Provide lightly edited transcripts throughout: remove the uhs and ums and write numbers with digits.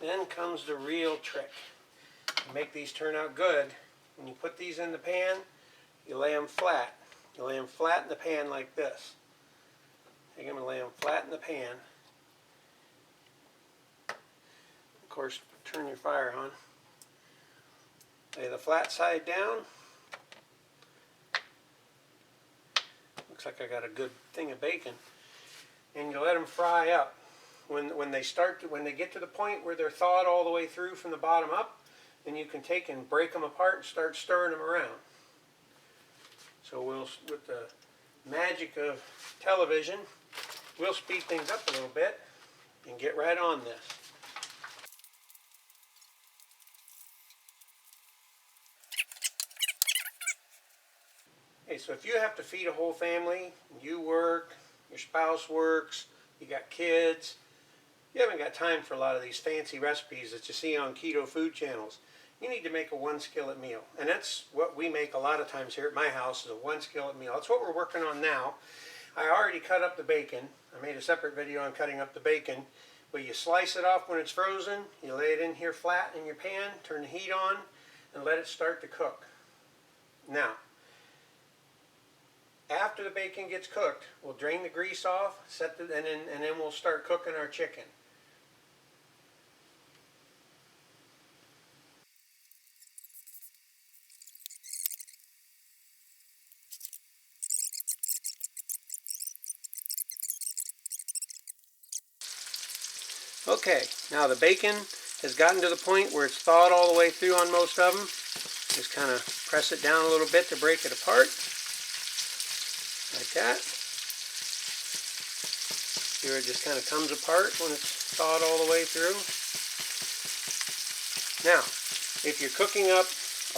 Then comes the real trick. To make these turn out good, when you put these in the pan, you lay them flat. You lay them flat in the pan like this. Take them and lay them flat in the pan. Of course, turn your fire on. Lay the flat side down. Looks like I got a good thing of bacon. And you let them fry up. When they get to the point where they're thawed all the way through from the bottom up, then you can take and break them apart and start stirring them around. So with the magic of television, we'll speed things up a little bit and get right on this. Okay, so if you have to feed a whole family, you work, your spouse works, you got kids, you haven't got time for a lot of these fancy recipes that you see on keto food channels. You need to make a one skillet meal. And that's what we make a lot of times here at my house, is a one skillet meal. That's what we're working on now. I already cut up the bacon. I made a separate video on cutting up the bacon. But you slice it off when it's frozen, you lay it in here flat in your pan, turn the heat on, and let it start to cook. Now, after the bacon gets cooked, we'll drain the grease off, and then we'll start cooking our chicken. Okay, now the bacon has gotten to the point where it's thawed all the way through on most of them. Just kind of press it down a little bit to break it apart. Like that. Here it just kind of comes apart when it's thawed all the way through. Now, if you're cooking up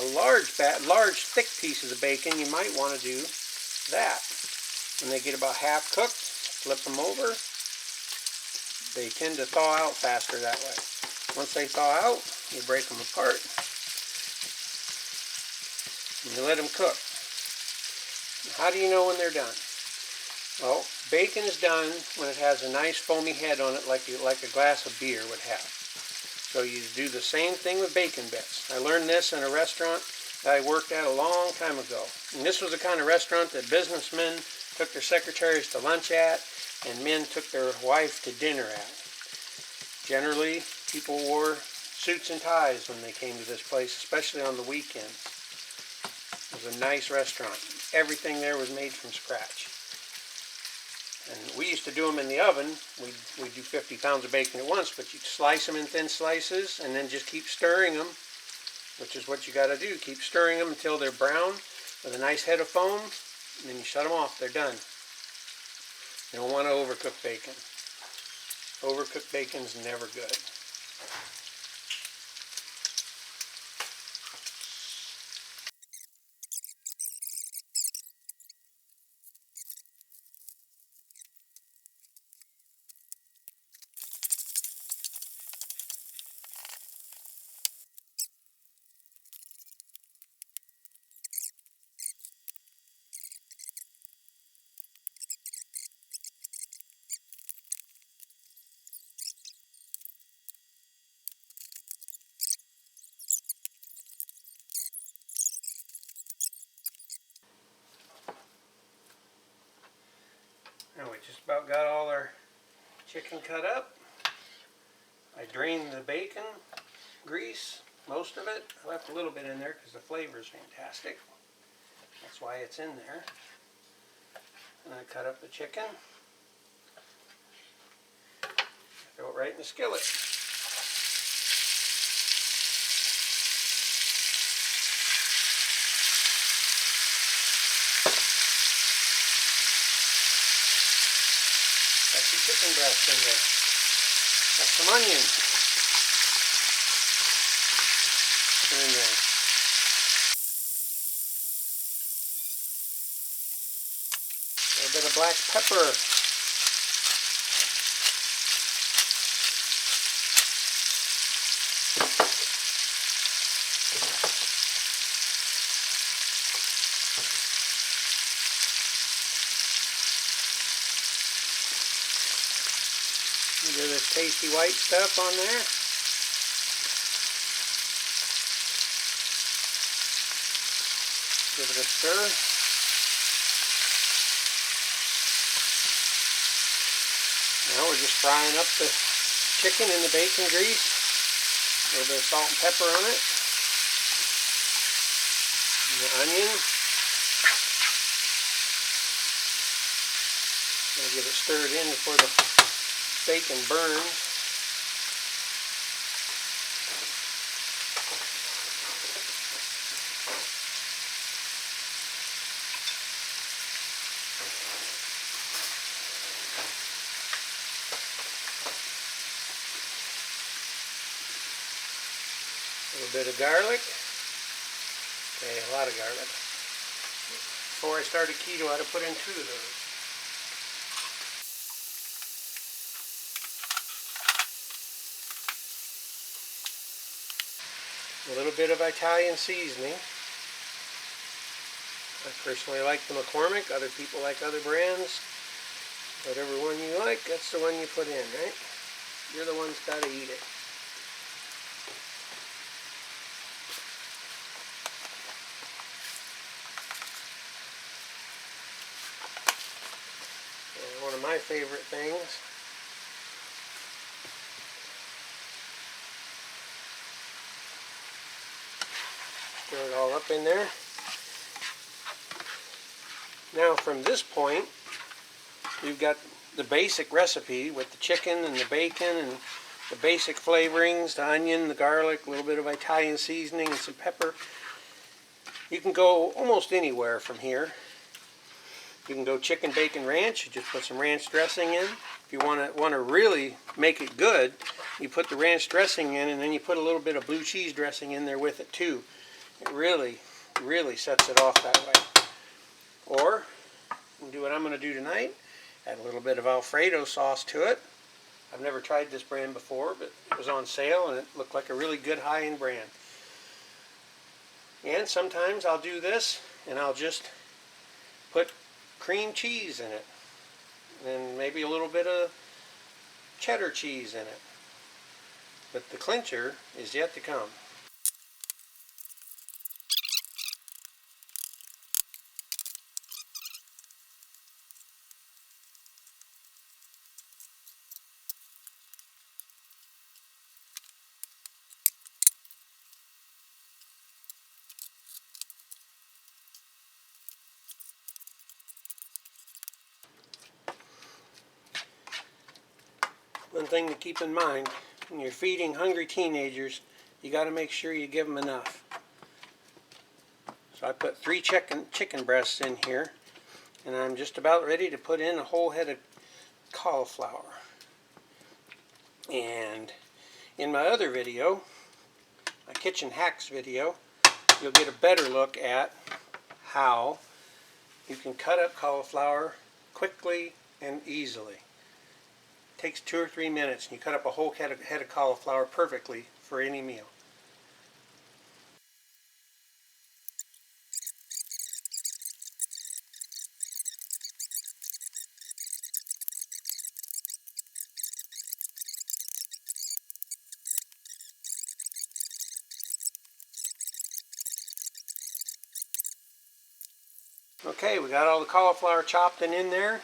a large thick pieces of bacon, you might want to do that. When they get about half cooked, flip them over. They tend to thaw out faster that way. Once they thaw out, you break them apart and you let them cook. How do you know when they're done? Well, bacon is done when it has a nice foamy head on it, like a glass of beer would have. So you do the same thing with bacon bits. I learned this in a restaurant that I worked at a long time ago. And this was the kind of restaurant that businessmen took their secretaries to lunch at, and men took their wife to dinner at. Generally, people wore suits and ties when they came to this place, especially on the weekends. It was a nice restaurant. Everything there was made from scratch. And we used to do them in the oven. We'd do 50 pounds of bacon at once, but you'd slice them in thin slices and then just keep stirring them, which is what you got to do. Keep stirring them until they're brown with a nice head of foam, and then you shut them off. They're done. You don't want to overcook bacon. Overcooked bacon's never good. Now we just about got all our chicken cut up. I drained the bacon grease, most of it. I left a little bit in there because the flavor is fantastic. That's why it's in there. And I cut up the chicken. Throw it right in the skillet. Chicken breast in there. Got some onions in there. A little bit of black pepper. Look at this tasty white stuff on there. Give it a stir. Now we're just frying up the chicken in the bacon grease. A little bit of salt and pepper on it. And the onion. Gotta get it stirred in before the bacon burns. A little bit of garlic. Okay, a lot of garlic. Before I started keto, I had to put in 2 of those. A little bit of Italian seasoning. I personally like the McCormick. Other people like other brands. Whatever one you like, that's the one you put in, right? You're the one's got to eat it. And one of my favorite things. Stir it all up in there. Now from this point, we've got the basic recipe with the chicken and the bacon and the basic flavorings, the onion, the garlic, a little bit of Italian seasoning and some pepper. You can go almost anywhere from here. You can go chicken bacon ranch. You just put some ranch dressing in. If you want to really make it good, you put the ranch dressing in and then you put a little bit of blue cheese dressing in there with it too. It really sets it off that way. Or you can do what I'm going to do tonight. Add a little bit of Alfredo sauce to it. I've never tried this brand before, but it was on sale and it looked like a really good high-end brand. And sometimes I'll do this and I'll just put cream cheese in it. And maybe a little bit of cheddar cheese in it. But the clincher is yet to come. One thing to keep in mind, when you're feeding hungry teenagers, you got to make sure you give them enough. So I put 3 chicken breasts in here, and I'm just about ready to put in a whole head of cauliflower. And in my other video, my kitchen hacks video, you'll get a better look at how you can cut up cauliflower quickly and easily. It takes 2 or 3 minutes and you cut up a whole head of cauliflower perfectly for any meal. Okay, we got all the cauliflower chopped and in there.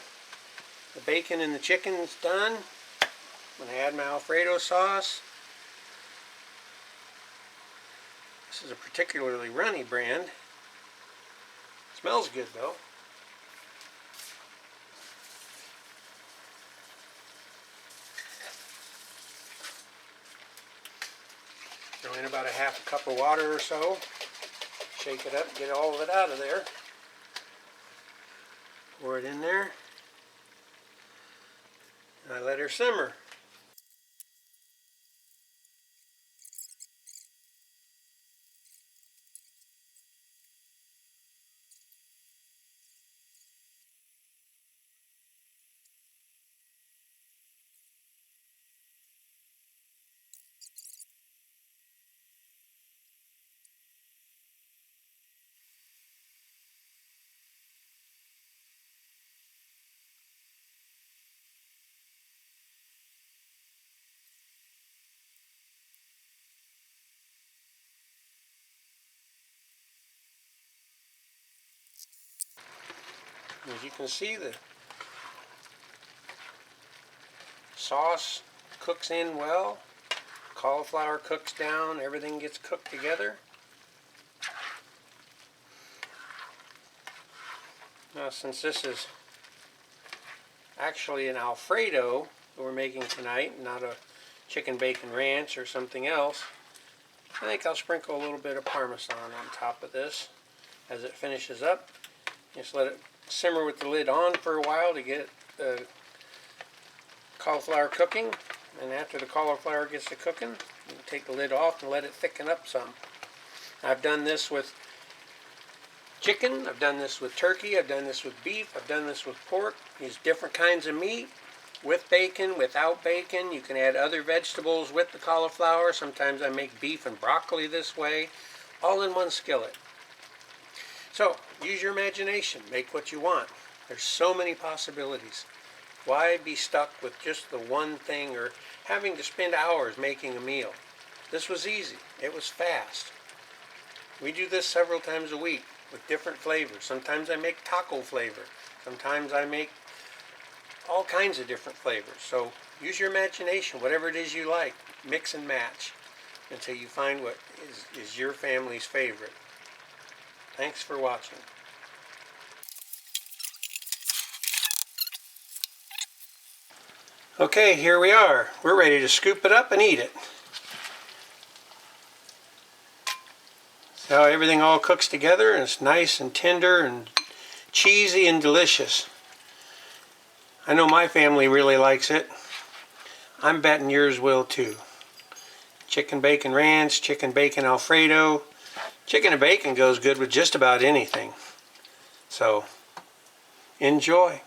The bacon and the chicken's done. I'm going to add my Alfredo sauce. This is a particularly runny brand. Smells good though. Throw in about a half a cup of water or so. Shake it up, get all of it out of there. Pour it in there. And I let her simmer. As you can see, the sauce cooks in well, cauliflower cooks down, everything gets cooked together. Now, since this is actually an Alfredo that we're making tonight, not a chicken bacon ranch or something else, I think I'll sprinkle a little bit of Parmesan on top of this as it finishes up. Just let it simmer with the lid on for a while to get the cauliflower cooking. And after the cauliflower gets to cooking, you can take the lid off and let it thicken up some. I've done this with chicken, I've done this with turkey, I've done this with beef, I've done this with pork. Use different kinds of meat, with bacon, without bacon. You can add other vegetables with the cauliflower. Sometimes I make beef and broccoli this way, all in one skillet. So, use your imagination, make what you want. There's so many possibilities. Why be stuck with just the one thing or having to spend hours making a meal? This was easy, it was fast. We do this several times a week with different flavors. Sometimes I make taco flavor. Sometimes I make all kinds of different flavors. So use your imagination, whatever it is you like. Mix and match until you find what is your family's favorite. Thanks for watching. Okay, here we are. We're ready to scoop it up and eat it. See how everything all cooks together and it's nice and tender and cheesy and delicious. I know my family really likes it. I'm betting yours will too. Chicken bacon ranch, chicken bacon Alfredo. Chicken and bacon goes good with just about anything. So, enjoy.